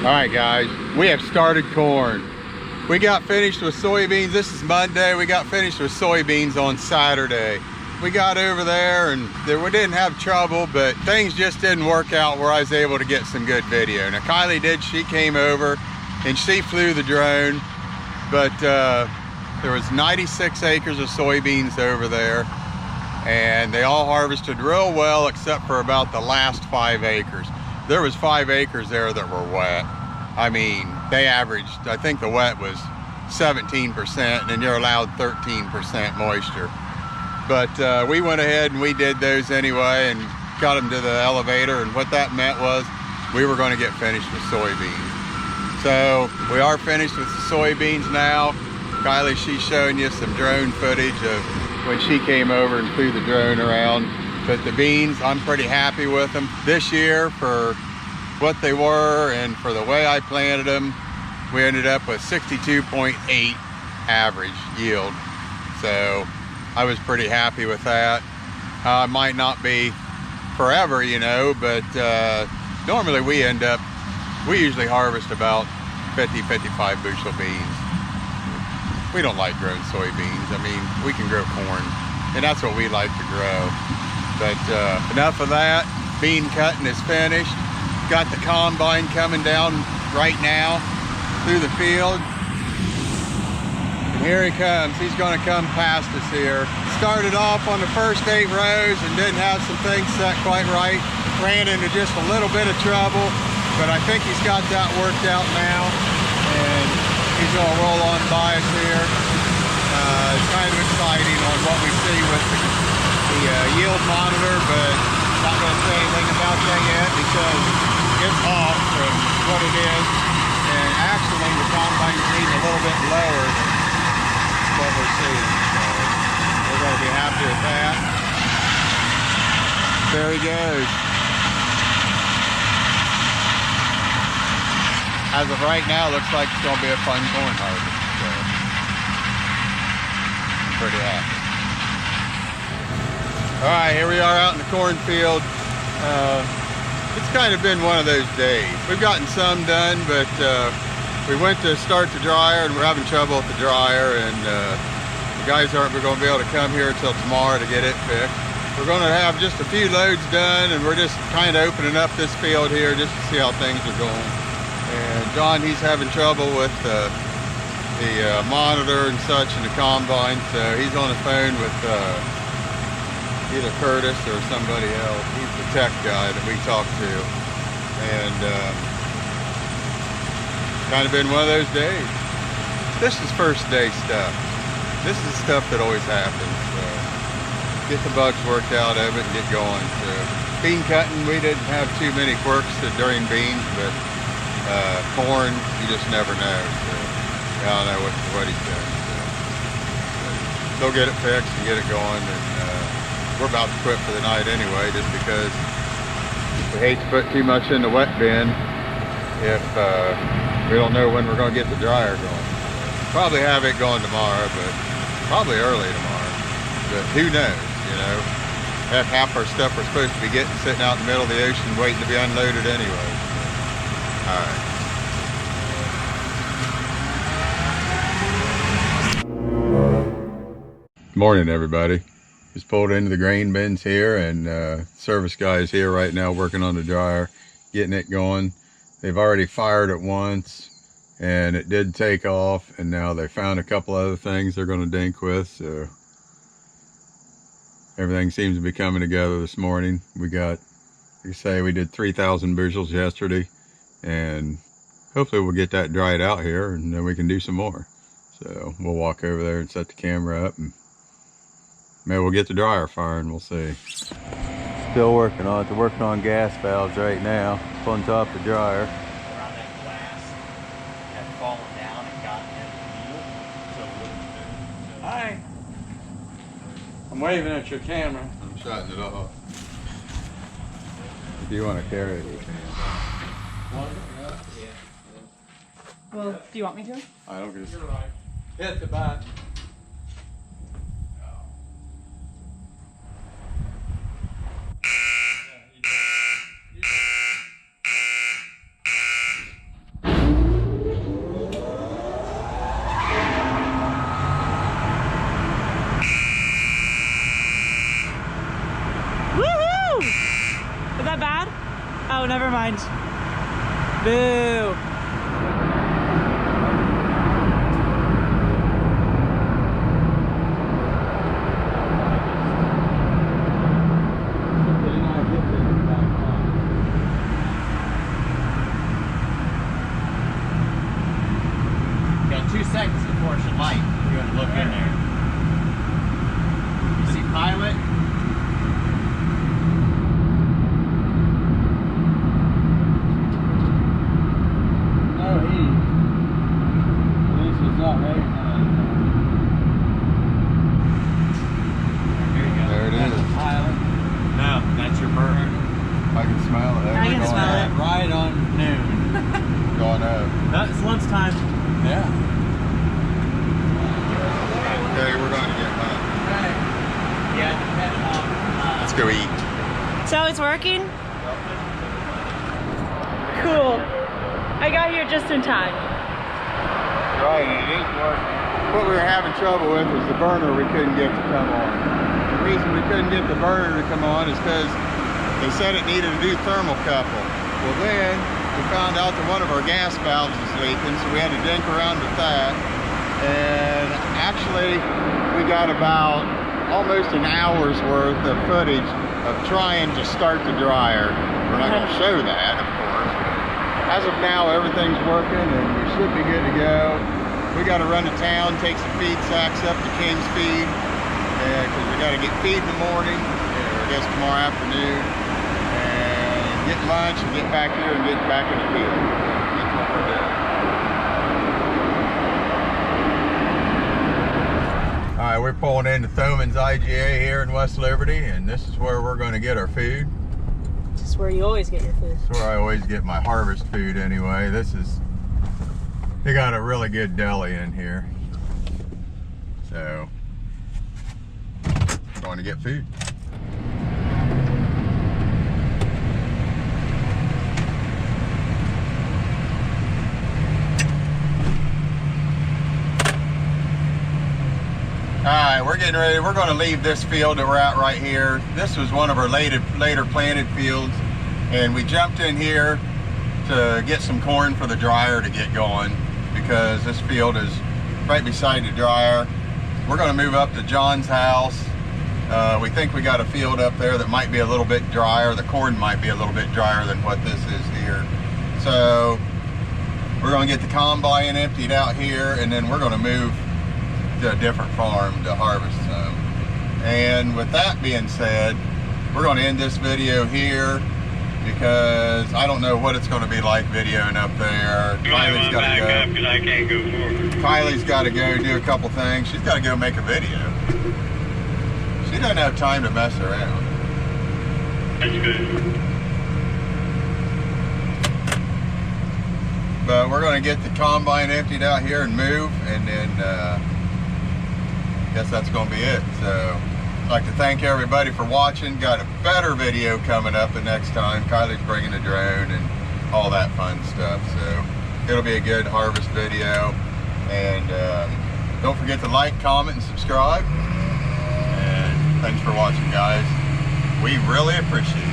All right, guys, we have started corn. We got finished with soybeans. This is Monday. We got finished with soybeans on Saturday. We got over there and we didn't have trouble, but things just didn't work out where I was able to get some good video. Now Kylie did, she came over and she flew the drone, but there was 96 acres of soybeans over there and they all harvested real well except for about the last 5 acres. There was 5 acres there that were wet. I mean, they averaged, I think the wet was 17% and then you're allowed 13% moisture. But we went ahead and we did those anyway and got them to the elevator, and what that meant was we were going to get finished with soybeans. So we are finished with the soybeans now. Kylie, she's showing you some drone footage of when she came over and flew the drone around. But the beans, I'm pretty happy with them. This year, for what they were and for the way I planted them, we ended up with 62.8 average yield. So I was pretty happy with that. It might not be forever, you know, but normally we usually harvest about 50-55 bushel beans. We don't like growing soybeans. I mean, we can grow corn, and that's what we like to grow. But enough of that. Bean cutting is finished. Got the combine coming down right now through the field. And here he comes. He's going to come past us here. Started off on the first 8 rows and didn't have some things set quite right. Ran into just a little bit of trouble, but I think he's got that worked out now. And he's going to roll on by us here. It's kind of exciting on what we see with the yield monitor, but not going to say anything about that yet because it's off from what it is. And actually the combine's reading a little bit lower than what we're seeing. So we're going to be happy with that. There he goes. As of right now, looks like it's going to be a fun corn harvest. So I'm pretty happy. All right, here we are out in the cornfield. It's kind of been one of those days. We've gotten some done, but we went to start the dryer and we're having trouble with the dryer, and the guys aren't going to be able to come here until tomorrow to get it fixed. We're going to have just a few loads done, and we're just kind of opening up this field here just to see how things are going. And John, he's having trouble with the monitor and such in the combine, so he's on the phone with either Curtis or somebody else. He's the tech guy that we talked to, and kind of been one of those days. This is first day stuff. This is stuff that always happens. So get the bugs worked out of it and get going. So bean cutting, we didn't have too many quirks during beans, but corn, you just never know. So I don't know what he said. So go get it fixed and get it going. And we're about to quit for the night anyway, just because we hate to put too much in the wet bin if we don't know when we're going to get the dryer going. Probably have it going tomorrow, but probably early tomorrow. But who knows, you know? Half our stuff we're supposed to be getting sitting out in the middle of the ocean waiting to be unloaded anyway. All right. Morning, everybody. Just pulled into the grain bins here, and service guy is here right now working on the dryer, getting it going. They've already fired it once and it did take off, and now they found a couple other things they're going to dink with, so everything seems to be coming together this morning. We got, you say, we did 3,000 bushels yesterday, and hopefully we'll get that dried out here and then we can do some more. So we'll walk over there and set the camera up, and maybe we'll get the dryer firing, we'll see. Still working on it. They're working on gas valves right now. It's on top of the dryer. Around that glass had fallen down and gotten in the wheel. So hi. I'm waving at your camera. I'm shutting it off. If you want to carry it, you can. Well, do you want me to? I don't get it. You're right. Hit the button. signs. Boo. Got 2 seconds before it should light. You're going to look in there. You see pilot? No heat. This is not ready. Here you go. There it is. Pilot. No, that's your burner. I can smell it. I can Going smell up. it. Right on noon. Going up. No, it's lunchtime. Yeah. Okay, we're going to get home. Yeah, depending on. Let's go eat. So it's working? Cool. I got here just in time. Right, and it is working. What we were having trouble with was the burner we couldn't get to come on. The reason we couldn't get the burner to come on is because they said it needed to do thermocouple. Well then, we found out that one of our gas valves is leaking, so we had to dink around with that. And actually, we got about almost an hour's worth of footage of trying to start the dryer. We're not going to show that, of course. As of now, everything's working and we should be good to go. We got to run to town, take some feed sacks up to King's Feed, because we got to get feed in the morning, or I guess tomorrow afternoon, and get lunch and get back here and get back in the field. That's what we're doing. All right, we're pulling into Thoman's IGA here in West Liberty, and this is where we're going to get our food. This is where you always get your food. That's where I always get my harvest food anyway. They got a really good deli in here. So, going to get food. Alright, we're getting ready. We're going to leave this field that we're at right here. This was one of our later planted fields, and we jumped in here to get some corn for the dryer to get going, because this field is right beside the dryer. We're going to move up to John's house. We think we got a field up there that might be a little bit drier. The corn might be a little bit drier than what this is here. So we're going to get the combine emptied out here, and then we're going to move to a different farm to harvest some. And with that being said, we're going to end this video here, because I don't know what it's going to be like videoing up there. Kylie's got to go. Because I can't go forward. Kylie's got to go do a couple things. She's got to go make a video. She doesn't have time to mess around. That's good. But we're going to get the combine emptied out here and move, and then I guess that's going to be it. So I'd like to thank everybody for watching. Got a better video coming up the next time. Kylie's bringing a drone and all that fun stuff. So it'll be a good harvest video. And don't forget to like, comment, and subscribe. And thanks for watching, guys. We really appreciate it.